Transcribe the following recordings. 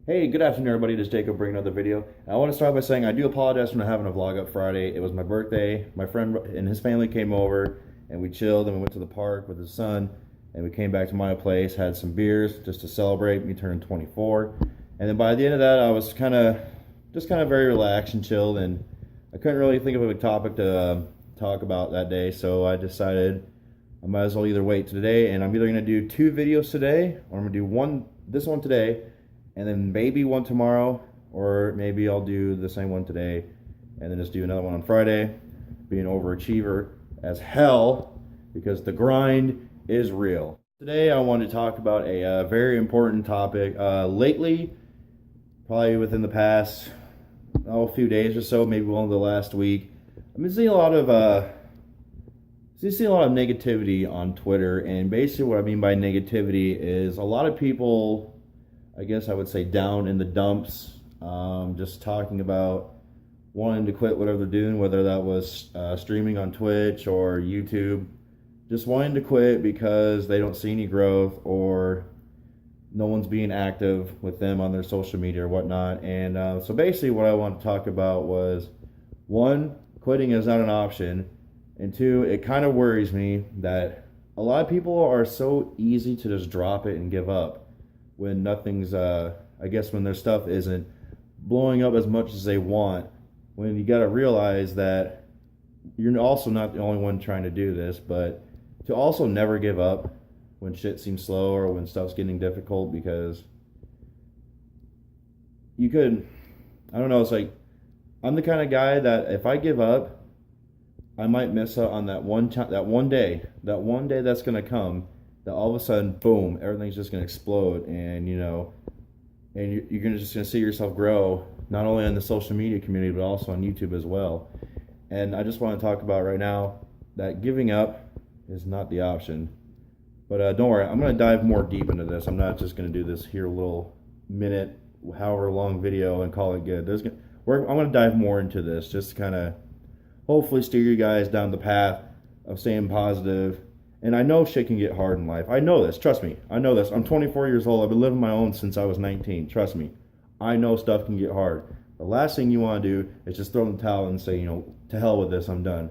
Hey, good afternoon, everybody. This is Jacob bringing another video. And I want to start by saying I do apologize for not having a vlog up Friday. It was my birthday. My friend and his family came over, and we chilled, and we went to the park with his son, and we came back to my place, had some beers just to celebrate me turning 24. And then by the end of that, I was just kind of very relaxed and chilled, and I couldn't really think of a topic to talk about that day, so I decided I might as well either wait to today, and I'm either going to do two videos today, or I'm going to do this one today, and then maybe one tomorrow, or maybe I'll do the same one today and then just do another one on Friday. Be an overachiever as hell because the grind is real. Today I want to talk about a very important topic. Lately, probably within the past few days or so, maybe one of the last week, I've been seeing a lot of negativity on Twitter, and basically what I mean by negativity is a lot of people, I guess I would say, down in the dumps, just talking about wanting to quit whatever they're doing, whether that was streaming on Twitch or YouTube, just wanting to quit because they don't see any growth or no one's being active with them on their social media or whatnot. And so basically what I want to talk about was, one, quitting is not an option, and two, it kind of worries me that a lot of people are so easy to just drop it and give up when nothing's, I guess when their stuff isn't blowing up as much as they want. When you got to realize that you're also not the only one trying to do this, but to also never give up when shit seems slow or when stuff's getting difficult, because you could, I don't know, it's like, I'm the kind of guy that if I give up, I might miss out on that one day that's going to come, that all of a sudden, boom, everything's just going to explode, and you're just going to see yourself grow, not only in the social media community, but also on YouTube as well. And I just want to talk about right now that giving up is not the option. But don't worry, I'm going to dive more deep into this. I'm not just going to do this here little minute, however long video and call it good. I'm going to dive more into this, just to kind of hopefully steer you guys down the path of staying positive. And I know shit can get hard in life. I know this. Trust me. I know this. I'm 24 years old. I've been living my own since I was 19. Trust me. I know stuff can get hard. The last thing you want to do is just throw in the towel and say, to hell with this. I'm done.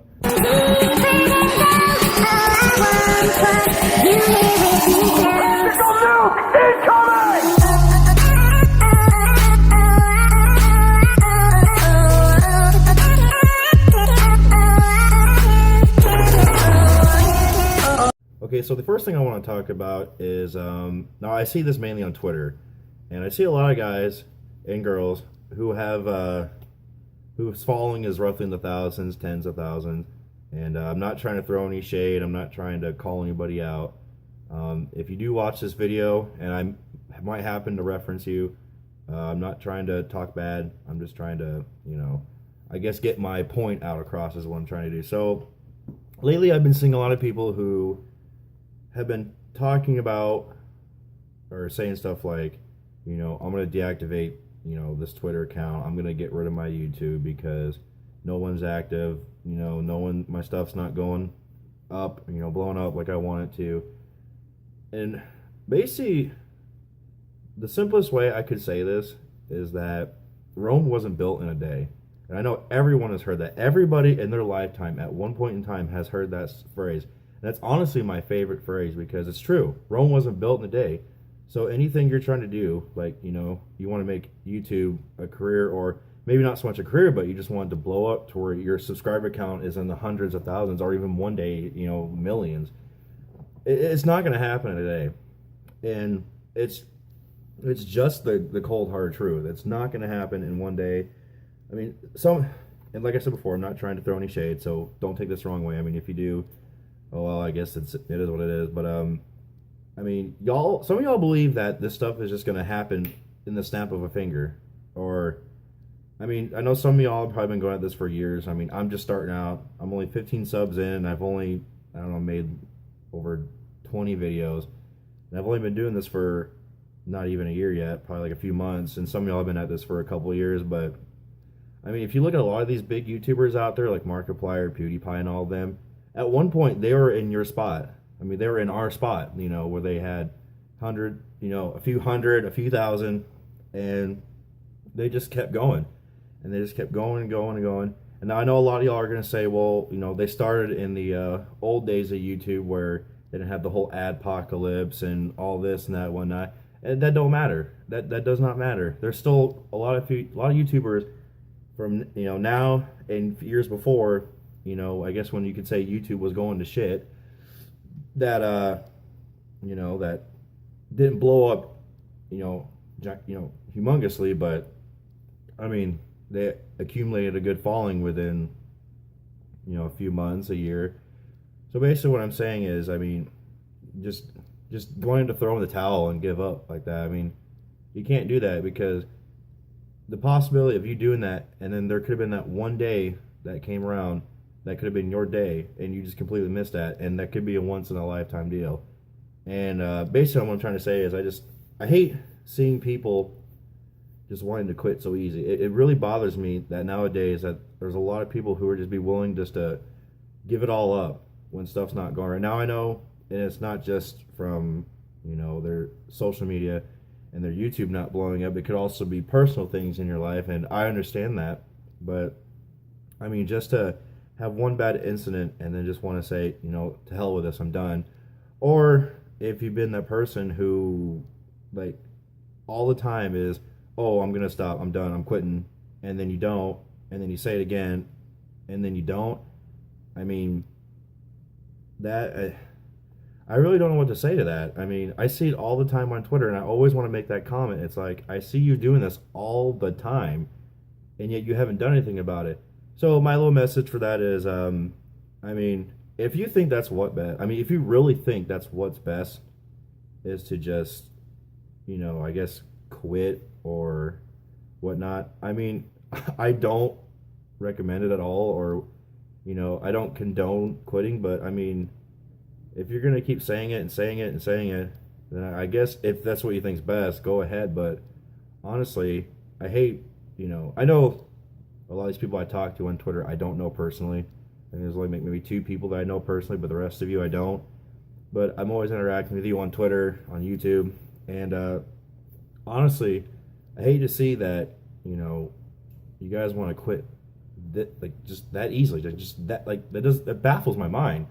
Okay, so the first thing I want to talk about is, now I see this mainly on Twitter, and I see a lot of guys and girls who have, whose following is roughly in the thousands, tens of thousands, and I'm not trying to throw any shade, I'm not trying to call anybody out. If you do watch this video, and I might happen to reference you, I'm not trying to talk bad, I'm just trying to, I guess get my point out across is what I'm trying to do. So, lately I've been seeing a lot of people who have been talking about or saying stuff like, I'm going to deactivate, this Twitter account. I'm going to get rid of my YouTube because no one's active. My stuff's not going up, blowing up like I want it to. And basically, the simplest way I could say this is that Rome wasn't built in a day. And I know everyone has heard that. Everybody in their lifetime at one point in time has heard that phrase. That's honestly my favorite phrase because it's true. Rome wasn't built in a day. So anything you're trying to do, like, you want to make YouTube a career, or maybe not so much a career, but you just want to blow up to where your subscriber count is in the hundreds of thousands, or even one day, millions. It's not going to happen in a day. And it's just the cold hard truth. It's not going to happen in one day. I mean, and like I said before, I'm not trying to throw any shade, so don't take this the wrong way. I mean, if you do, oh well, I guess it is what it is. But I mean, some of y'all believe that this stuff is just gonna happen in the snap of a finger. Or, I mean, I know some of y'all have probably been going at this for years. I mean, I'm just starting out. I'm only 15 subs in, and I've only, I don't know, made over 20 videos. And I've only been doing this for not even a year yet, probably like a few months. And some of y'all have been at this for a couple of years. But I mean, if you look at a lot of these big YouTubers out there, like Markiplier, PewDiePie, and all of them, at one point they were in your spot. I mean, they were in our spot, where they had a few hundred, a few thousand, and they just kept going, and they just kept going and going and going. And now I know a lot of y'all are gonna say, well, they started in the old days of YouTube where they didn't have the whole ad apocalypse and all this and that whatnot. And that don't matter. That does not matter. There's still a lot of YouTubers from now and years before. I guess when you could say YouTube was going to shit, that that didn't blow up, humongously, but I mean they accumulated a good following within a few months, a year. So basically, what I'm saying is, I mean, just going to throw in the towel and give up like that. I mean, you can't do that, because the possibility of you doing that, and then there could have been that one day that came around that could have been your day, and you just completely missed that, and that could be a once in a lifetime deal. And basically, what I'm trying to say is, I hate seeing people just wanting to quit so easy. It really bothers me that nowadays that there's a lot of people who are just be willing just to give it all up when stuff's not going right. Now I know, and it's not just from their social media and their YouTube not blowing up. It could also be personal things in your life, and I understand that. But I mean, just to have one bad incident and then just want to say, to hell with this, I'm done. Or if you've been that person who, like, all the time is, oh, I'm gonna stop, I'm done, I'm quitting, and then you don't, and then you say it again, and then you don't. I mean, that I really don't know what to say to that. I mean, I see it all the time on Twitter, and I always want to make that comment. It's like, I see you doing this all the time, and yet you haven't done anything about it. So my little message for that is, I mean, if you think that's if you really think that's what's best, is to just, I guess, quit or whatnot. I mean, I don't recommend it at all, or, I don't condone quitting, but I mean, if you're going to keep saying it and saying it and saying it, then I guess if that's what you think's best, go ahead. But honestly, I hate, I know a lot of these people I talk to on Twitter I don't know personally. And there's only maybe 2 people that I know personally, but the rest of you I don't. But I'm always interacting with you on Twitter, on YouTube. And honestly, I hate to see that, you guys want to quit just that easily. That baffles my mind.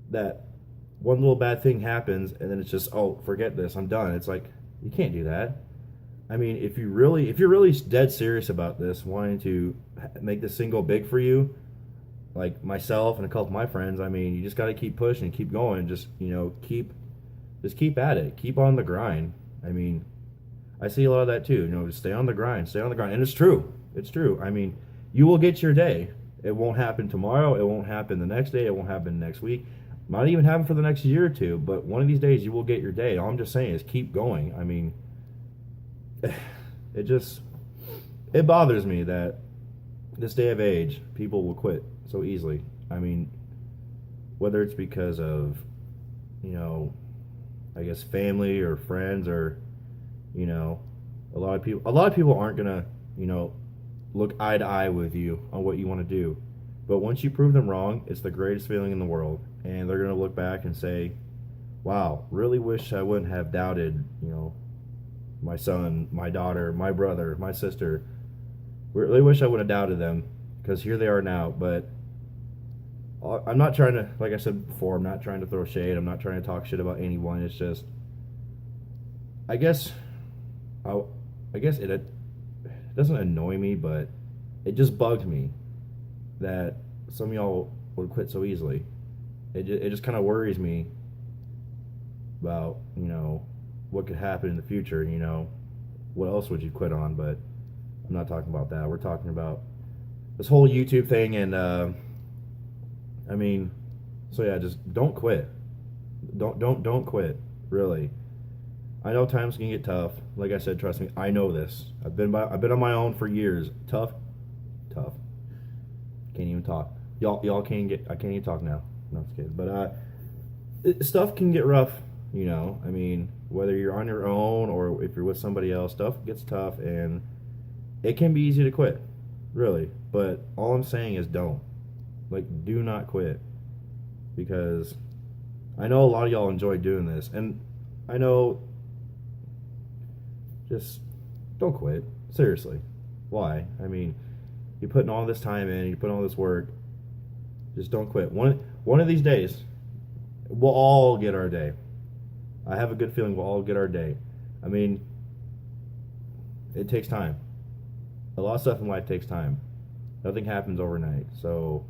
That one little bad thing happens and then it's just, oh, forget this, I'm done. It's like, you can't do that. I mean, if you're really dead serious about this, wanting to make this thing go big for you, like myself and a couple of my friends, I mean, you just got to keep pushing, keep going, just keep at it, keep on the grind. I mean, I see a lot of that too. Just stay on the grind, and it's true. It's true. I mean, you will get your day. It won't happen tomorrow. It won't happen the next day. It won't happen next week. Might even happen for the next year or two. But one of these days, you will get your day. All I'm just saying is keep going. I mean, it bothers me that this day of age, people will quit so easily. I mean, whether it's because of, I guess family or friends, or, a lot of people aren't gonna, look eye to eye with you on what you want to do. But once you prove them wrong, it's the greatest feeling in the world. And they're gonna look back and say, wow, really wish I wouldn't have doubted, my son, my daughter, my brother, my sister. Really wish I would have doubted them, because here they are now. But I'm not trying to, like I said before, I'm not trying to throw shade. I'm not trying to talk shit about anyone. It's just, I guess it doesn't annoy me, but it just bugs me that some of y'all would quit so easily. It just kind of worries me about, what could happen in the future. What else would you quit on? But I'm not talking about that. We're talking about this whole YouTube thing. And I mean, so yeah, just don't quit. Don't quit. Really. I know times can get tough. Like I said, trust me, I know this. I've been on my own for years. Tough. Can't even talk. Y'all can't get. I can't even talk now. No, it's kidding. But stuff can get rough. I mean, whether you're on your own or if you're with somebody else, stuff gets tough, and it can be easy to quit, really. But all I'm saying is don't. Do not quit, because I know a lot of y'all enjoy doing this, and I know just don't quit. Seriously. Why? I mean, you're putting all this time in, you're putting all this work. Just don't quit. One of these days, we'll all get our day. I have a good feeling we'll all get our day. I mean, it takes time. A lot of stuff in life takes time. Nothing happens overnight. So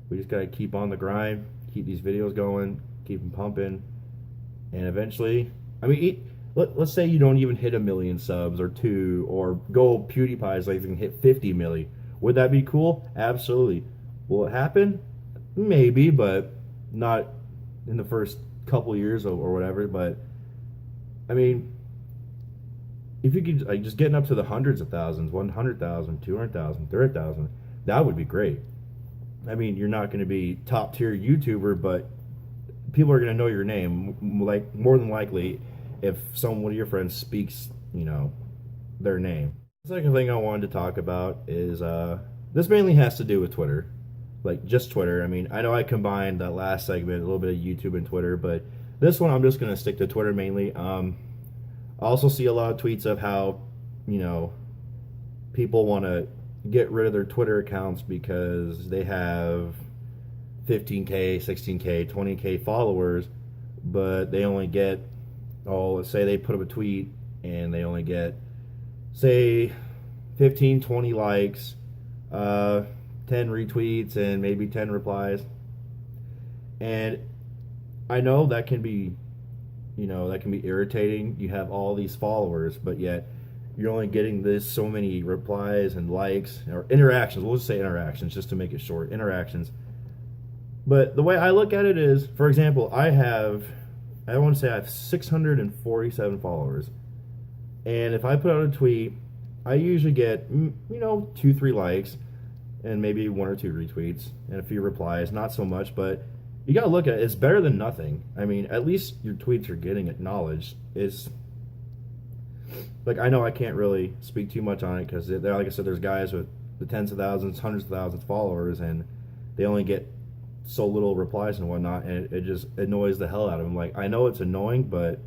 we just gotta keep on the grind, keep these videos going, keep them pumping, and eventually, I mean, let's say you don't even hit 1 million subs or 2, or go PewDiePie's like you can hit 50 million. Would that be cool? Absolutely. Will it happen? Maybe, but not in the first couple years or whatever. But I mean, if you could like just getting up to the hundreds of thousands, 100,000, 200,000, 30,000, that would be great. I mean, you're not going to be top tier YouTuber, but people are going to know your name, like more than likely, if one of your friends speaks, their name. The second thing I wanted to talk about is this mainly has to do with Twitter, like just Twitter. I mean, I know I combined that last segment, a little bit of YouTube and Twitter, but this one I'm just going to stick to Twitter mainly. I also see a lot of tweets of how, people want to get rid of their Twitter accounts because they have 15K, 16K, 20K followers, but they only get, let's say they put up a tweet and they only get, say, 15, 20 likes, 10 retweets, and maybe 10 replies. And I know that can be, irritating. You have all these followers, but yet you're only getting so many replies and likes or interactions. We'll just say interactions just to make it short. Interactions. But the way I look at it is, for example, I want to say I have 647 followers. And if I put out a tweet, I usually get, 2-3 likes and maybe 1 or 2 retweets and a few replies. Not so much, but you got to look at it. It's better than nothing. I mean, at least your tweets are getting acknowledged. It's like, I know I can't really speak too much on it because, like I said, there's guys with the tens of thousands, hundreds of thousands of followers, and they only get so little replies and whatnot, and it just annoys the hell out of them. Like, I know it's annoying, but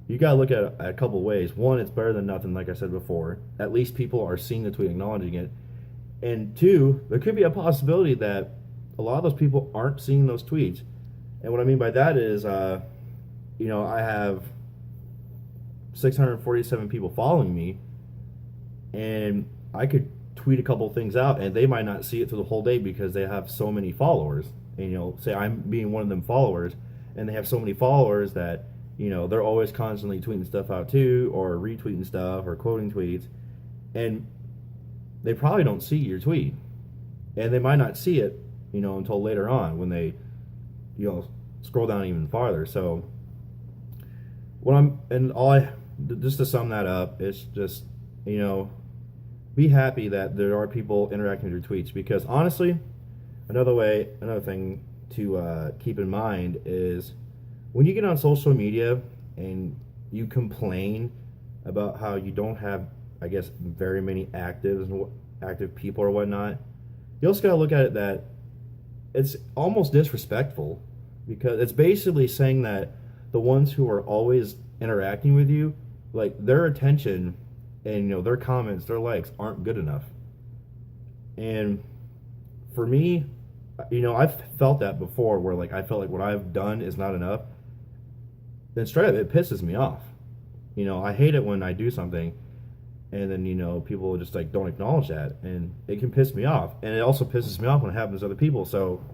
you gotta look at it a couple ways. One, it's better than nothing, like I said before. At least people are seeing the tweet, acknowledging it. And 2, there could be a possibility that a lot of those people aren't seeing those tweets. And what I mean by that is, I have 647 people following me, and I could tweet a couple things out, and they might not see it through the whole day because they have so many followers. And say I'm being one of them followers, and they have so many followers that they're always constantly tweeting stuff out too, or retweeting stuff, or quoting tweets, and they probably don't see your tweet, and they might not see it, until later on when they, scroll down even farther. So just to sum that up, it's just, be happy that there are people interacting with your tweets, because honestly, another thing to keep in mind is when you get on social media and you complain about how you don't have, I guess, very many active people or whatnot, you also got to look at it that it's almost disrespectful, because it's basically saying that the ones who are always interacting with you, like, their attention and their comments, their likes aren't good enough. And for me, I've felt that before, where like I felt like what I've done is not enough. Then straight up, it pisses me off. I hate it when I do something and then people just like don't acknowledge that, and it can piss me off. And it also pisses me off when it happens to other people. So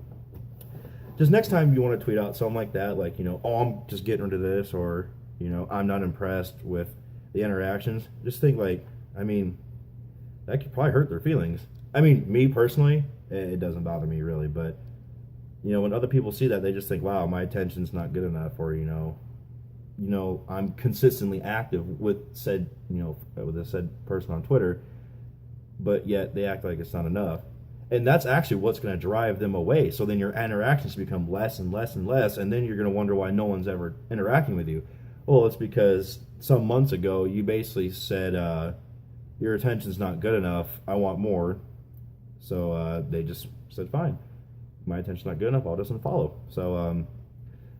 just next time you want to tweet out something like that, like, I'm just getting rid of this, or I'm not impressed with the interactions, just think like, I mean, that could probably hurt their feelings. I mean, me personally, it doesn't bother me really, but when other people see that, they just think, wow, my attention's not good enough, or I'm consistently active with said with a said person on Twitter, but yet they act like it's not enough. And that's actually what's going to drive them away. So then your interactions become less and less and less, and then you're going to wonder why no one's ever interacting with you. Well, it's because some months ago you basically said, your attention's not good enough, I want more. So they just said, fine, my attention's not good enough, I'll just unfollow. So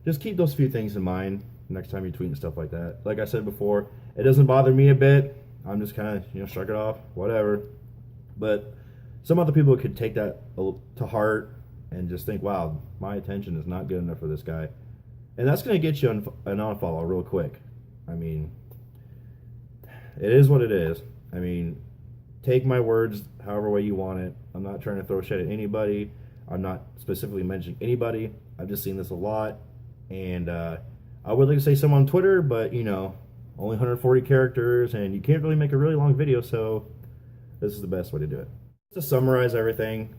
just keep those few things in mind next time you're tweeting stuff like that. Like I said before, it doesn't bother me a bit. I'm just kind of, you know, shrug it off, whatever. But some other people could take that to heart and just think, wow, my attention is not good enough for this guy. And that's going to get you an unfollow real quick. I mean, it is what it is. I mean, take my words however way you want it. I'm not trying to throw shit at anybody. I'm not specifically mentioning anybody. I've just seen this a lot. And I would like to say some on Twitter, but, you know, only 140 characters, and you can't really make a really long video, so this is the best way to do it. To summarize everything,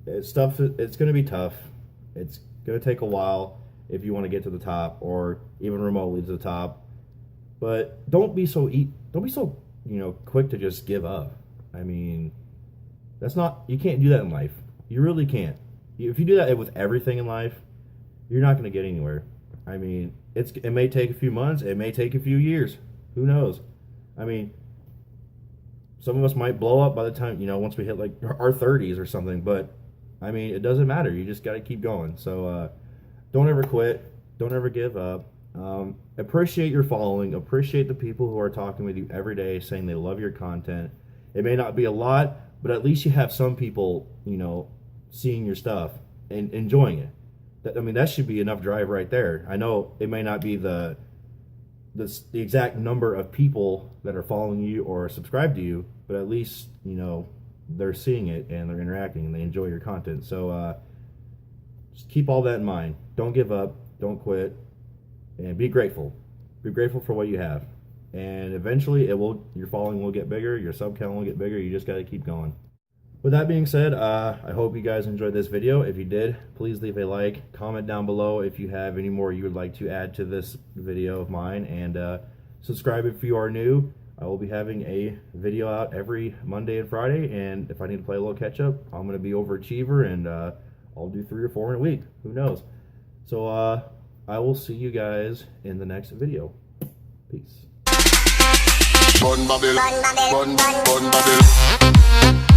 it's going to be tough. It's going to take a while if you want to get to the top, or even remotely to the top. But don't be so you know, quick to just give up. I mean, you can't do that in life. You really can't. If you do that with everything in life, you're not going to get anywhere. I mean, it may take a few months, it may take a few years. Who knows? I mean, some of us might blow up by the time, you know, once we hit like our 30s or something, but I mean, it doesn't matter. You just got to keep going. So don't ever quit. Don't ever give up. Appreciate your following. Appreciate the people who are talking with you every day, saying they love your content. It may not be a lot, but at least you have some people, you know, seeing your stuff and enjoying it. I mean, that should be enough drive right there. I know it may not be the exact number of people that are following you or subscribed to you, but at least, you know, they're seeing it and they're interacting and they enjoy your content. So just keep all that in mind. Don't give up. Don't quit. And be grateful. Be grateful for what you have. And eventually your following will get bigger, your sub count will get bigger. You just got to keep going. With that being said, I hope you guys enjoyed this video. If you did, please leave a like, comment down below if you have any more you would like to add to this video of mine, and subscribe if you are new. I will be having a video out every Monday and Friday, and if I need to play a little catch up, I'm going to be overachiever, and I'll do 3 or 4 in a week. Who knows? So I will see you guys in the next video. Peace. Bun Babel, bun Babel.